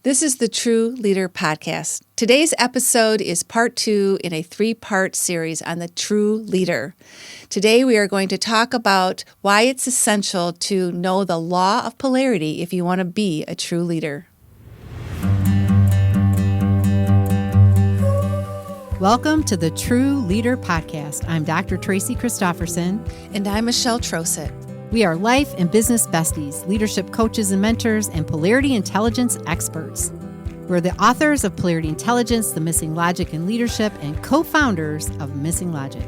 This is the True Leader Podcast. Today's episode is part 2 in a 3-part series on the true leader. Today we are going to talk about why it's essential to know the law of polarity if you want to be a true leader. Welcome to the True Leader Podcast. I'm Dr. Tracy Christofferson. And I'm Michelle Trosett. We are life and business besties, leadership coaches and mentors, and polarity intelligence experts. We're the authors of Polarity Intelligence, The Missing Logic in Leadership, and co-founders of Missing Logic.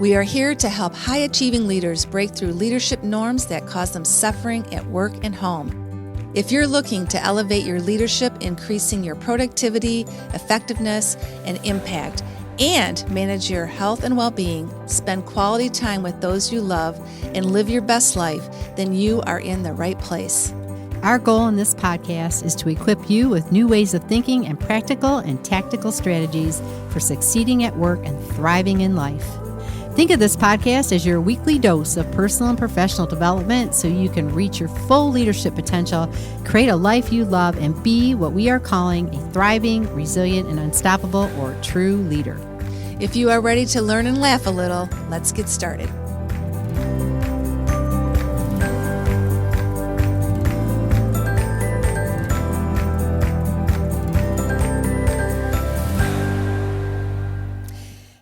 We are here to help high-achieving leaders break through leadership norms that cause them suffering at work and home. If you're looking to elevate your leadership, increasing your productivity, effectiveness, and impact, and manage your health and well-being, spend quality time with those you love, and live your best life, then you are in the right place. Our goal in this podcast is to equip you with new ways of thinking and practical and tactical strategies for succeeding at work and thriving in life. Think of this podcast as your weekly dose of personal and professional development so you can reach your full leadership potential, create a life you love, and be what we are calling a thriving, resilient, and unstoppable or true leader. If you are ready to learn and laugh a little, let's get started.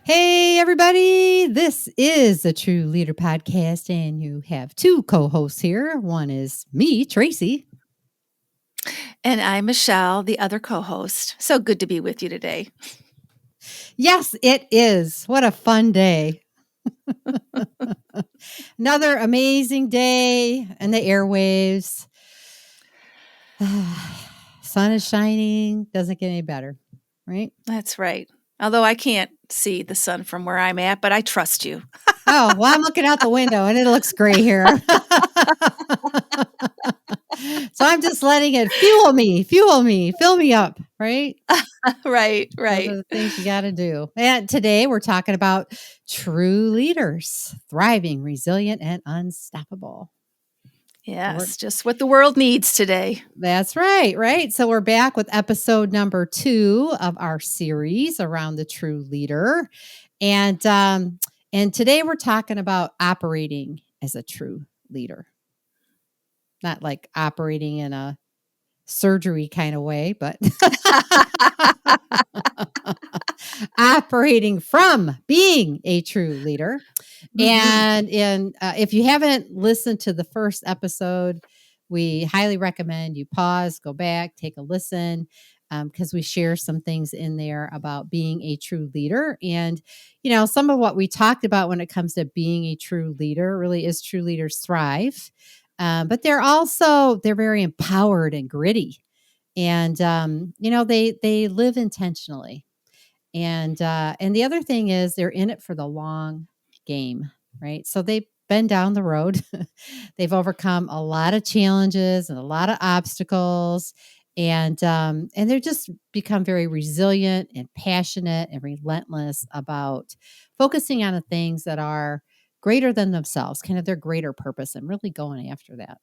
Hey, everybody. This is the True Leader Podcast, and you have 2 co-hosts here. One is me, Tracy. And I'm Michelle, the other co-host. So good to be with you today. Yes, it is. What a fun day. Another amazing day in the airwaves. Sun is shining. Doesn't get any better, right? That's right. Although I can't see the sun from where I'm at, but I trust you. Oh, well, I'm looking out the window and it looks gray here. So I'm just letting it fuel me, fill me up, right? Right. Those are the things you got to do. And today we're talking about true leaders, thriving, resilient, and unstoppable. Yes, just what the world needs today. That's right. So we're back with episode number 2 of our series around the true leader. And today we're talking about operating as a true leader. Not like operating in a surgery kind of way, but operating from being a true leader. Mm-hmm. And if you haven't listened to the first episode, we highly recommend you pause, go back, take a listen, because we share some things in there about being a true leader. And, you know, some of what we talked about when it comes to being a true leader really is true leaders thrive. But they're very empowered and gritty. And, they live intentionally. And the other thing is they're in it for the long game, right? So they've been down the road. They've overcome a lot of challenges and a lot of obstacles. And they're just become very resilient and passionate and relentless about focusing on the things that are greater than themselves, kind of their greater purpose, and really going after that.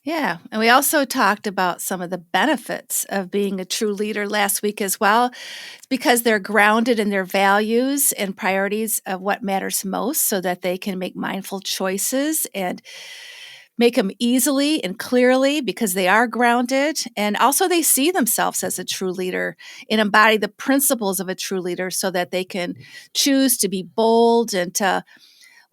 Yeah. And we also talked about some of the benefits of being a true leader last week as well. It's because they're grounded in their values and priorities of what matters most so that they can make mindful choices and make them easily and clearly because they are grounded. And also they see themselves as a true leader and embody the principles of a true leader so that they can choose to be bold and to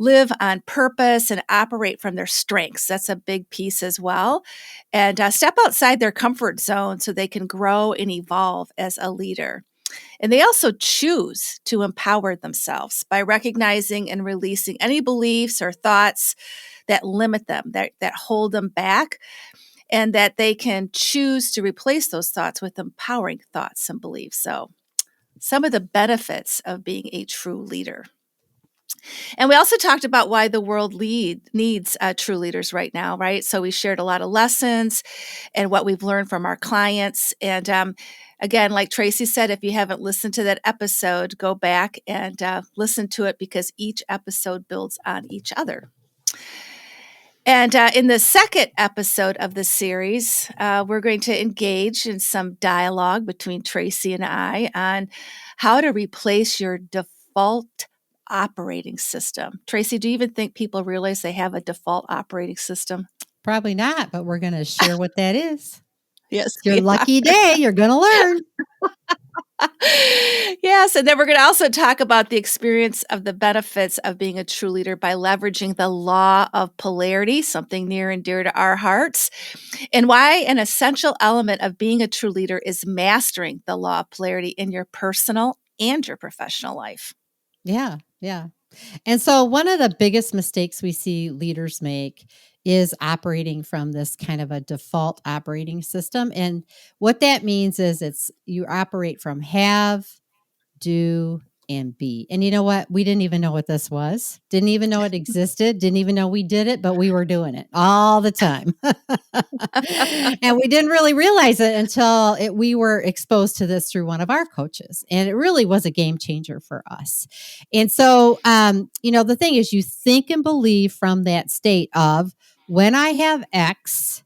live on purpose and operate from their strengths. That's a big piece as well. And step outside their comfort zone so they can grow and evolve as a leader. And they also choose to empower themselves by recognizing and releasing any beliefs or thoughts that limit them, that hold them back, and that they can choose to replace those thoughts with empowering thoughts and beliefs. So some of the benefits of being a true leader. And we also talked about why the world needs true leaders right now, right? So we shared a lot of lessons and what we've learned from our clients. And again, like Tracy said, if you haven't listened to that episode, go back and listen to it because each episode builds on each other. And in the second episode of the series, we're going to engage in some dialogue between Tracy and I on how to replace your default operating system. Tracy, do you even think people realize they have a default operating system? Probably not, but we're going to share what that is. Yes, It's your we are. lucky day. You're going to learn. Yes, and then we're going to also talk about the experience of the benefits of being a true leader by leveraging the law of polarity, something near and dear to our hearts, and why an essential element of being a true leader is mastering the law of polarity in your personal and your professional life. Yeah. Yeah. And so one of the biggest mistakes we see leaders make is operating from this kind of a default operating system. And what that means is you operate from have, do, and be. And you know what? We didn't even know what this was. Didn't even know it existed. Didn't even know we did it, but we were doing it all the time. And we didn't really realize it until we were exposed to this through one of our coaches. And it really was a game changer for us. And so, the thing is, you think and believe from that state of when I have X,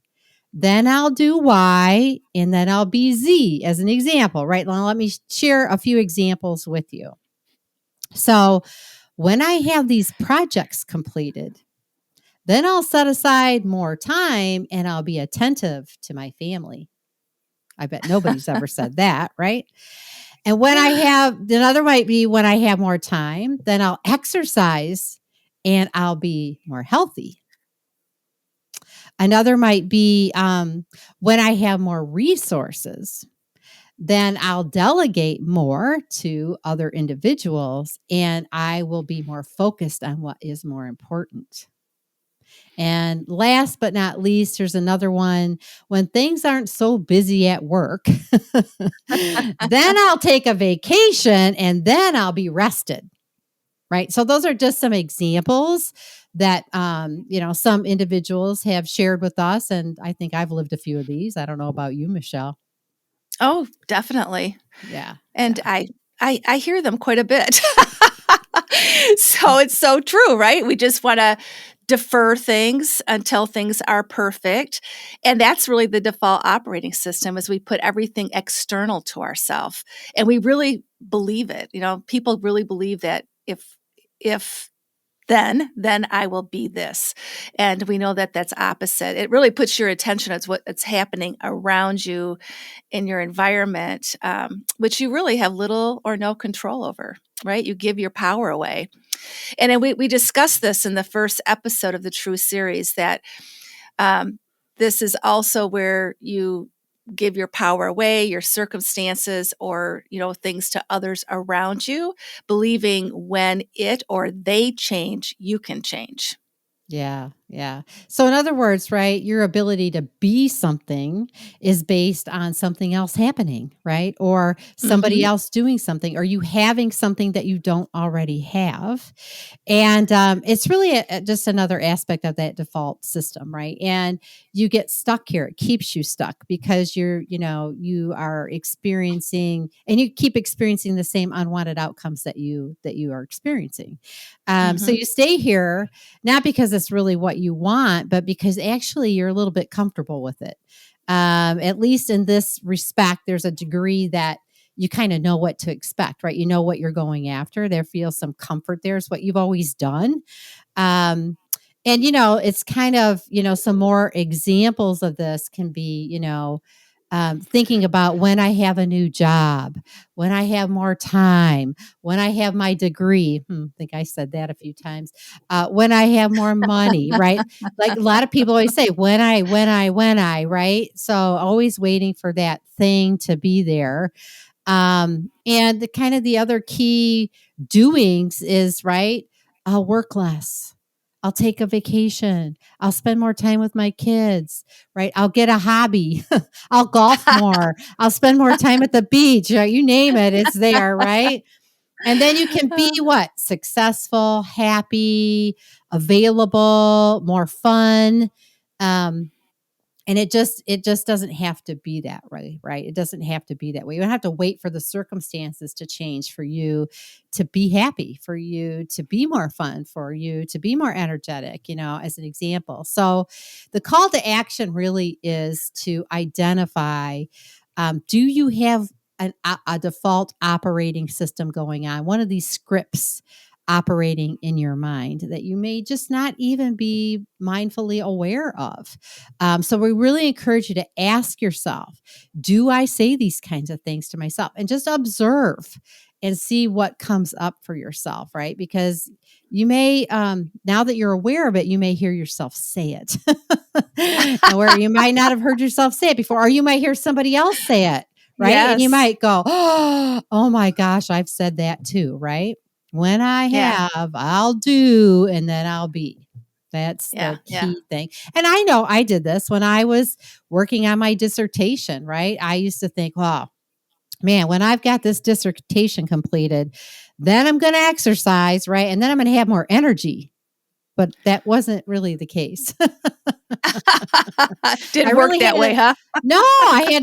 then I'll do Y, and then I'll be Z as an example, right? Now, let me share a few examples with you. So, when I have these projects completed, then I'll set aside more time and I'll be attentive to my family. I bet nobody's ever said that, right? And when I have, another might be when I have more time, then I'll exercise and I'll be more healthy. Another might be when I have more resources, then I'll delegate more to other individuals and I will be more focused on what is more important. And last but not least, here's another one. When things aren't so busy at work, then I'll take a vacation and then I'll be rested. Right. So those are just some examples that, some individuals have shared with us. And I think I've lived a few of these. I don't know about you, Michelle. Oh, definitely. Yeah. And yeah. I hear them quite a bit. So it's so true, right? We just want to defer things until things are perfect. And that's really the default operating system is we put everything external to ourselves. And we really believe it. People really believe that if then I will be this. And we know that that's opposite. It really puts your attention on what's happening around you in your environment, which you really have little or no control over, right? You give your power away. And then we discussed this in the first episode of the TRU series that this is also where you give your power away, your circumstances, or things to others around you, believing when it or they change, you can change. Yeah. Yeah. So, in other words, right, your ability to be something is based on something else happening, right? Or somebody Mm-hmm. else doing something, or you having something that you don't already have. And it's really just another aspect of that default system, right? And you get stuck here. It keeps you stuck because you are experiencing and you keep experiencing the same unwanted outcomes that you are experiencing. So Mm-hmm. you stay here, not because it's really what you want, but because actually you're a little bit comfortable with it. At least in this respect, there's a degree that you kind of know what to expect, right? You know what you're going after. There feels some comfort there. It's what you've always done. And it's kind of, some more examples of this can be, thinking about when I have a new job, when I have more time, when I have my degree. I think I said that a few times. When I have more money, right? Like a lot of people always say, when I, right? So always waiting for that thing to be there. And the other key doings is, right, I'll work less. I'll take a vacation. I'll spend more time with my kids, right? I'll get a hobby. I'll golf more. I'll spend more time at the beach. Right? You name it, it's there, right? And then you can be what? Successful, happy, available, more fun. And it just doesn't have to be that way, right? It doesn't have to be that way. You don't have to wait for the circumstances to change for you to be happy, for you to be more fun, for you to be more energetic, as an example. So the call to action really is to identify, do you have a default operating system going on, one of these scripts operating in your mind that you may just not even be mindfully aware of. So we really encourage you to ask yourself, do I say these kinds of things to myself? And just observe and see what comes up for yourself, right? Because you may, now that you're aware of it, you may hear yourself say it. And where you might not have heard yourself say it before, or you might hear somebody else say it, right? And you Yes. might go, oh my gosh, I've said that too, right? When I Yeah. have, I'll do, and then I'll be. That's Yeah. the Yeah. key thing. And I know I did this when I was working on my dissertation, right? I used to think, wow, man, when I've got this dissertation completed, then I'm going to exercise, right? And then I'm going to have more energy. But that wasn't really the case. I Didn't work really that had way, to, huh? no, I had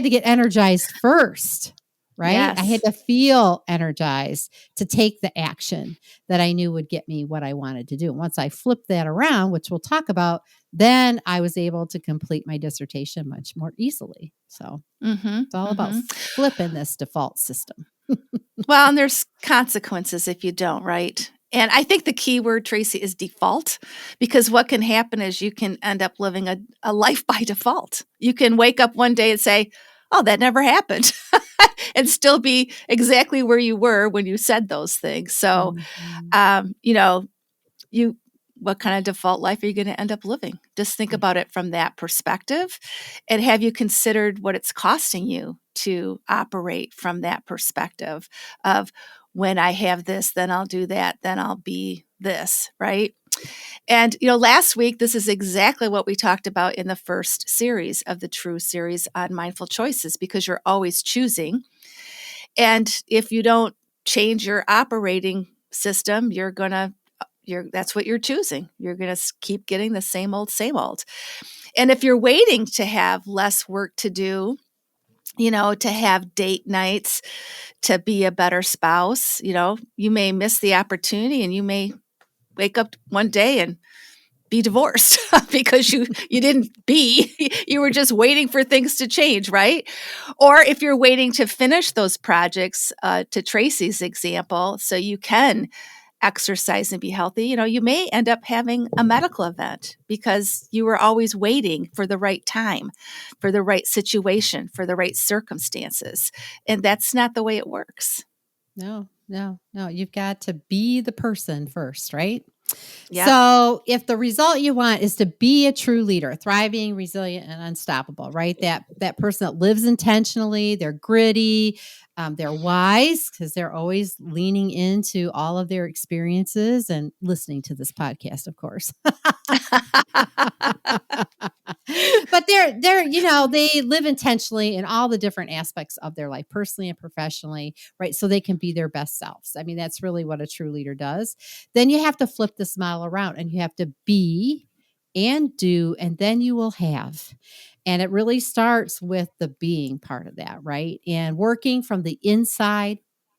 to get energized first, right? I had Yes. to feel energized to take the action that I knew would get me what I wanted to do. And once I flipped that around, which we'll talk about, then I was able to complete my dissertation much more easily. So Mm-hmm. it's all about Mm-hmm. flipping this default system. Well, and there's consequences if you don't, right? And I think the key word, Tracy, is default, because what can happen is you can end up living a life by default. You can wake up one day and say, oh, that never happened, and still be exactly where you were when you said those things. So, Mhm. you know, you what kind of default life are you going to end up living? Just think Yeah. about it from that perspective. And have you considered what it's costing you to operate from that perspective of, when I have this, then I'll do that, then I'll be this, right? And last week, this is exactly what we talked about in the first series of the TRU series on mindful choices, because you're always choosing. And if you don't change your operating system, that's what you're choosing. You're going to keep getting the same old, same old. And if you're waiting to have less work to do, to have date nights, to be a better spouse, you may miss the opportunity, and you may wake up one day and be divorced because you didn't be, you were just waiting for things to change, right? Or if you're waiting to finish those projects, to Tracy's example, so you can exercise and be healthy, you may end up having a medical event because you were always waiting for the right time, for the right situation, for the right circumstances. And that's not the way it works. No, no, no. You've got to be the person first, right? Yep. So, if the result you want is to be a true leader, thriving, resilient, and unstoppable, right? That person that lives intentionally, they're gritty, they're wise because they're always leaning into all of their experiences and listening to this podcast, of course. But they live intentionally in all the different aspects of their life, personally and professionally, right? So they can be their best selves. I mean, that's really what a true leader does. Then you have to flip this model around, and you have to be and do, and then you will have. And it really starts with the being part of that, right? And working from the inside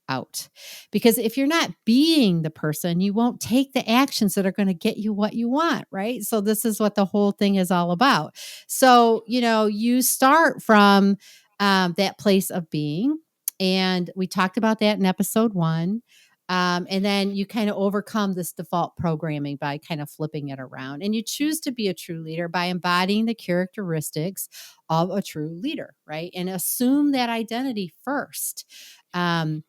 out. Because if you're not being the person, you won't take the actions that are going to get you what you want, right? So this is what the whole thing is all about. So, you start from that place of being. And we talked about that in episode 1. And then you kind of overcome this default programming by kind of flipping it around. And you choose to be a true leader by embodying the characteristics of a true leader, right? And assume that identity first. And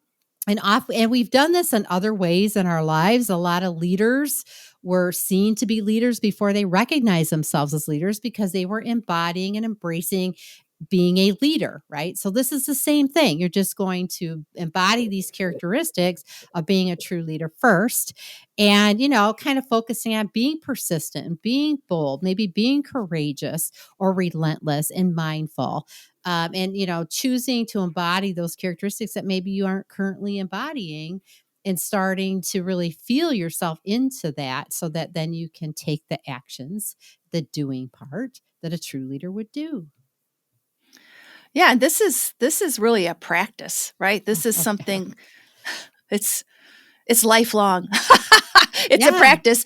we've done this in other ways in our lives. A lot of leaders were seen to be leaders before they recognized themselves as leaders, because they were embodying and embracing being a leader, right? So this is the same thing. You're just going to embody these characteristics of being a true leader first, and, kind of focusing on being persistent and being bold, maybe being courageous or relentless and mindful. And, choosing to embody those characteristics that maybe you aren't currently embodying, and starting to really feel yourself into that, so that then you can take the actions, the doing part, that a true leader would do. Yeah, and this is really a practice, right? This is Oh, yeah. something it's it's lifelong. It's a Yeah. practice.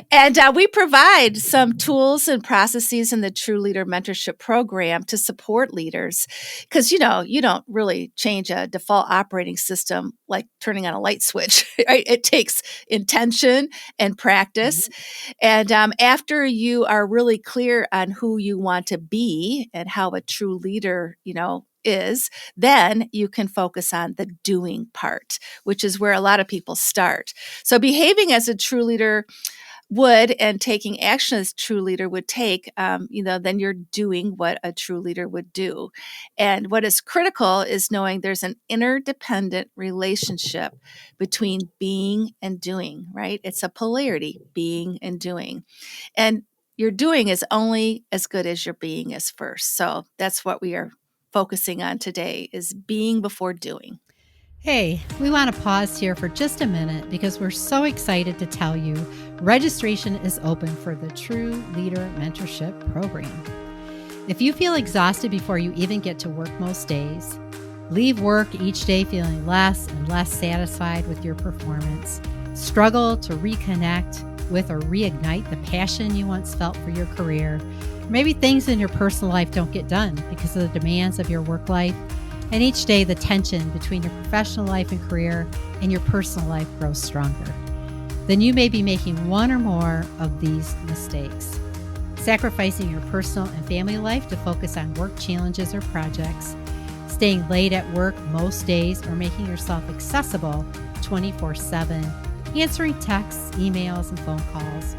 And we provide some tools and processes in the True Leader Mentorship Program to support leaders. Because, you don't really change a default operating system like turning on a light switch, right? It takes intention and practice. Mhm. And after you are really clear on who you want to be and how a true leader, is, then you can focus on the doing part, which is where a lot of people start. So behaving as a true leader would, and taking action as a true leader would take, then you're doing what a true leader would do. And what is critical is knowing there's an interdependent relationship between being and doing, right? It's a polarity, being and doing. And your doing is only as good as your being is first. So that's what we are focusing on today, is being before doing. Hey, we want to pause here for just a minute because we're so excited to tell you registration is open for the True Leader Mentorship Program. If you feel exhausted before you even get to work most days, leave work each day feeling less and less satisfied with your performance, struggle to reconnect with or reignite the passion you once felt for your career, maybe things in your personal life don't get done because of the demands of your work life, and each day the tension between your professional life and career and your personal life grows stronger, then you may be making one or more of these mistakes. Sacrificing your personal and family life to focus on work challenges or projects, staying late at work most days, or making yourself accessible 24/7, answering texts, emails, and phone calls,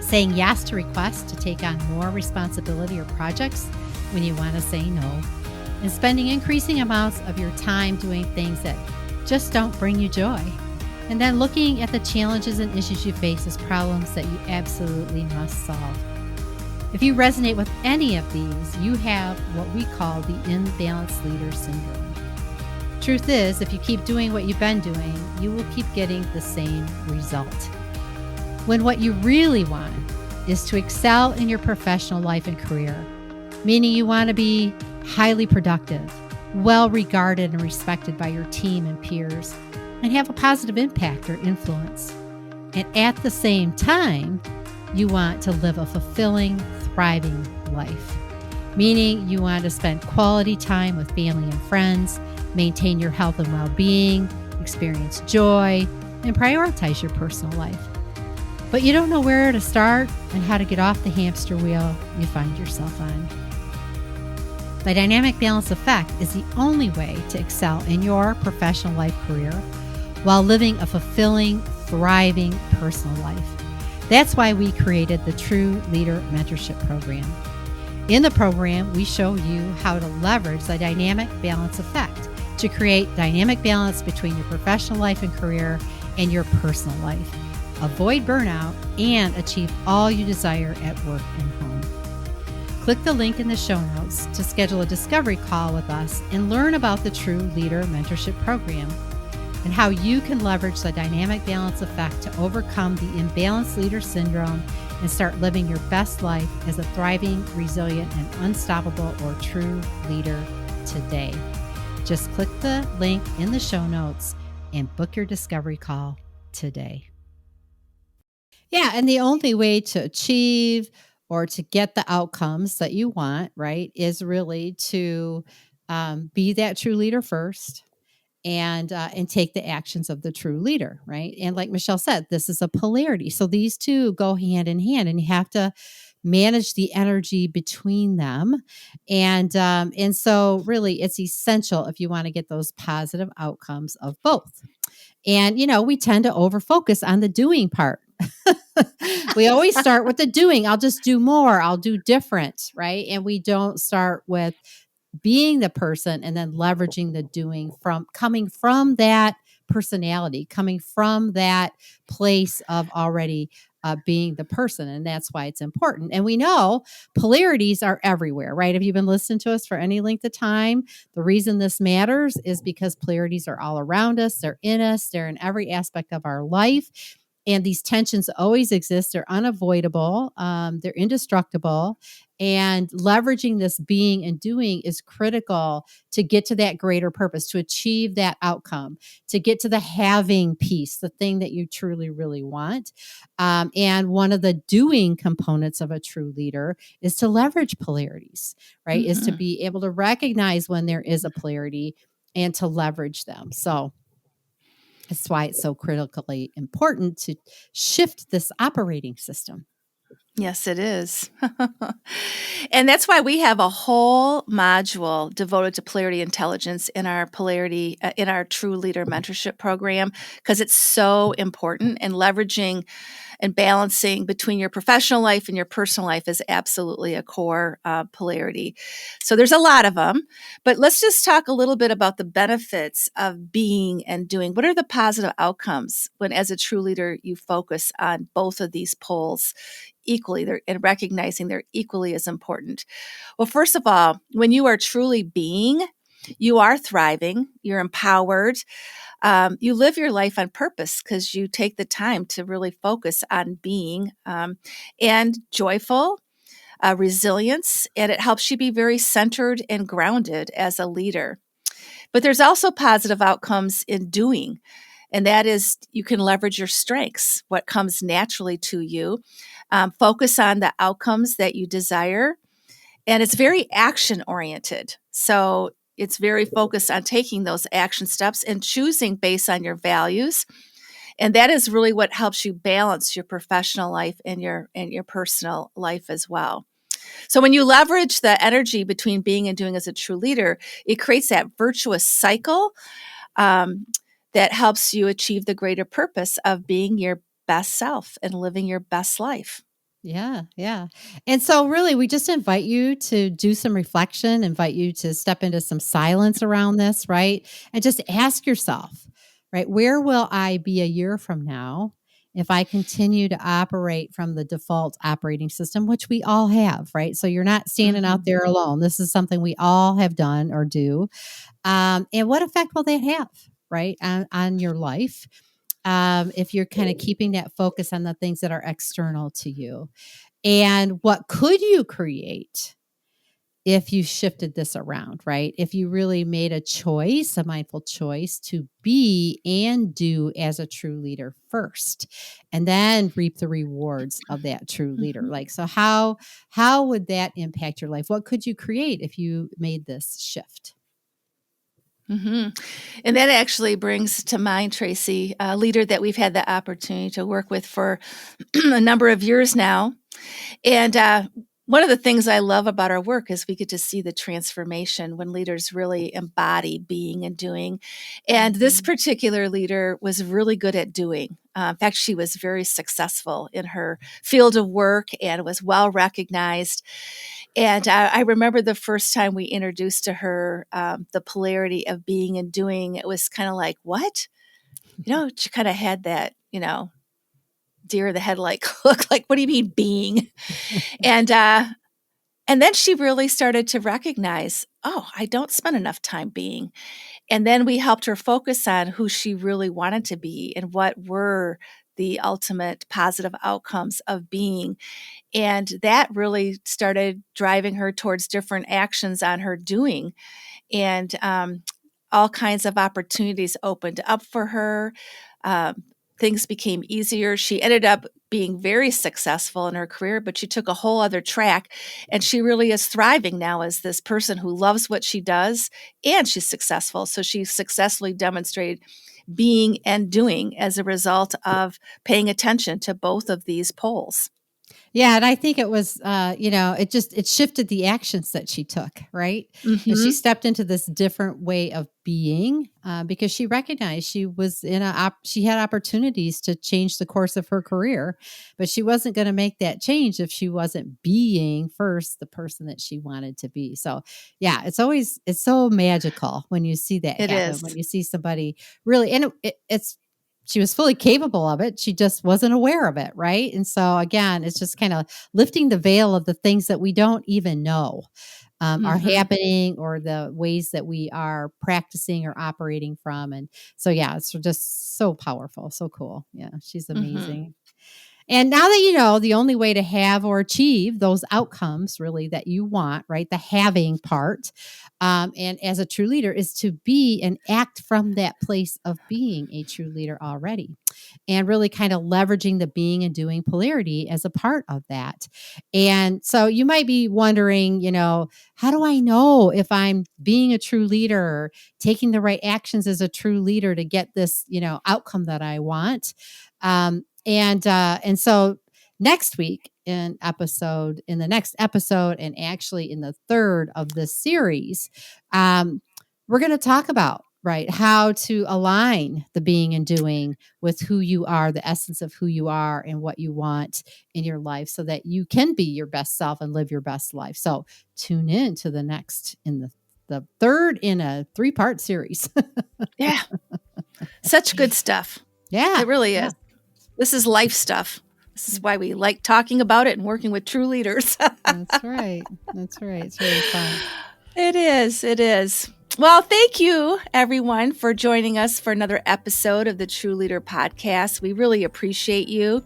saying yes to requests to take on more responsibility or projects when you want to say no, and spending increasing amounts of your time doing things that just don't bring you joy. And then looking at the challenges and issues you face as problems that you absolutely must solve. If you resonate with any of these, you have what we call the imbalanced leader syndrome. Truth is, if you keep doing what you've been doing, you will keep getting the same result. When what you really want is to excel in your professional life and career, meaning you want to be highly productive, well regarded and respected by your team and peers, and have a positive impact or influence. And at the same time, you want to live a fulfilling, thriving life, meaning you want to spend quality time with family and friends, maintain your health and well-being, experience joy, and prioritize your personal life. But you don't know where to start and how to get off the hamster wheel you find yourself on. The dynamic balance effect is the only way to excel in your professional life career while living a fulfilling, thriving personal life. That's why we created the True Leader Mentorship Program. In the program, we show you how to leverage the dynamic balance effect to create dynamic balance between your professional life and career and your personal life, avoid burnout, and achieve all you desire at work and home. Click the link in the show notes to schedule a discovery call with us and learn about the True Leader Mentorship Program and how you can leverage the dynamic balance effect to overcome the imbalanced leader syndrome and start living your best life as a thriving, resilient, and unstoppable or true leader today. Just click the link in the show notes and book your discovery call today. Yeah, and the only way to achieve or to get the outcomes that you want, right, is really to be that true leader first and take the actions of the true leader, right? And like Michelle said, this is a polarity. So these two go hand in hand, and you have to manage the energy between them. And so really it's essential if you want to get those positive outcomes of both. And, we tend to over focus on the doing part. We always start with the doing. I'll just do more. I'll do different. Right. And we don't start with being the person and then leveraging the doing from coming from that personality, coming from that place of already being the person. And that's why it's important. And we know polarities are everywhere, right? Have you been listening to us for any length of time? The reason this matters is because polarities are all around us. They're in us. They're in every aspect of our life. And these tensions always exist. They're unavoidable. They're indestructible. And leveraging this being and doing is critical to get to that greater purpose, to achieve that outcome, to get to the having piece, the thing that you truly, really want. And one of the doing components of a true leader is to leverage polarities, right? Is to be able to recognize when there is a polarity and to leverage them. So that's why it's so critically important to shift this operating system. Yes, it is. And that's why we have a whole module devoted to polarity intelligence in our polarity, in our True Leader mentorship program, because it's so important, and leveraging and balancing between your professional life and your personal life is absolutely a core polarity. So there's a lot of them, but let's just talk a little bit about the benefits of being and doing. What are the positive outcomes when, as a true leader, you focus on both of these poles equally, and recognizing they're equally as important? Well, first of all, when you are truly being, you are thriving, you're empowered, you live your life on purpose because you take the time to really focus on being, and joyful, resilience, and it helps you be very centered and grounded as a leader. But there's also positive outcomes in doing, and that is you can leverage your strengths, what comes naturally to you, focus on the outcomes that you desire, and it's very action oriented. So it's very focused on taking those action steps and choosing based on your values. And that is really what helps you balance your professional life and your personal life as well. So when you leverage the energy between being and doing as a true leader, it creates that virtuous cycle that helps you achieve the greater purpose of being your best self and living your best life. Yeah, yeah. And so really we just invite you to do some reflection, invite you to step into some silence around this, right? And just ask yourself, right, where will I be a year from now if I continue to operate from the default operating system, which we all have, right? So you're not standing out there alone. This is something we all have done or do. And what effect will that have, right, on your life? If you're kind of keeping that focus on the things that are external to you. And what could you create if you shifted this around, right? If you really made a choice, a mindful choice to be and do as a true leader first, and then reap the rewards of that true leader. Like, so how would that impact your life? What could you create if you made this shift? And that actually brings to mind, Tracy, a leader that we've had the opportunity to work with for a number of years now. And one of the things I love about our work is we get to see the transformation when leaders really embody being and doing. And this particular leader was really good at doing. In fact, she was very successful in her field of work and was well recognized. And I remember the first time we introduced to her the polarity of being and doing. It was kind of like, what? She kind of had that, deer in the headlight look, like, what do you mean being? And then she really started to recognize, oh, I don't spend enough time being. And then we helped her focus on who she really wanted to be and what were the ultimate positive outcomes of being. And that really started driving her towards different actions on her doing. And all kinds of opportunities opened up for her. Things became easier. She ended up being very successful in her career, but she took a whole other track, and she really is thriving now as this person who loves what she does, and she's successful. So she successfully demonstrated being and doing as a result of paying attention to both of these poles. Yeah, and I think it was, it shifted the actions that she took, right? And she stepped into this different way of being because she recognized she was she had opportunities to change the course of her career, but she wasn't going to make that change if she wasn't being first the person that she wanted to be. So, yeah, it's so magical when you see that happen, when you see somebody really, and it's she was fully capable of it. She just wasn't aware of it. Right. And so again, it's just kind of lifting the veil of the things that we don't even know. are happening, or the ways that we are practicing or operating from. And so, yeah, it's just so powerful, so cool. Yeah, she's amazing. And now that you know the only way to have or achieve those outcomes really that you want, right? The having part. And as a true leader is to be and act from that place of being a true leader already, and really kind of leveraging the being and doing polarity as a part of that. And so you might be wondering, how do I know if I'm being a true leader, or taking the right actions as a true leader to get this, outcome that I want? And so next week in the next episode, and actually in the third of this series, we're going to talk about, right, how to align the being and doing with who you are, the essence of who you are and what you want in your life, so that you can be your best self and live your best life. So tune in to the next in the third in a 3-part series. Yeah. Such good stuff. Yeah. It really is. This is life stuff. This is why we like talking about it and working with true leaders. That's right. It's really fun. It is. Well, thank you, everyone, for joining us for another episode of the True Leader Podcast. We really appreciate you.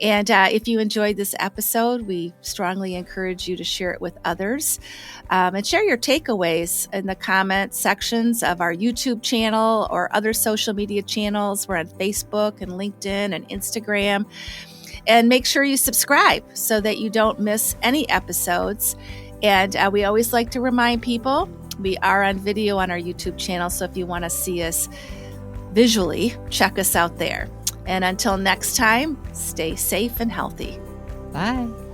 And if you enjoyed this episode, we strongly encourage you to share it with others, and share your takeaways in the comment sections of our YouTube channel or other social media channels. We're on Facebook and LinkedIn and Instagram. And make sure you subscribe so that you don't miss any episodes. And we always like to remind people, we are on video on our YouTube channel. So if you want to see us visually, check us out there. And until next time, stay safe and healthy. Bye.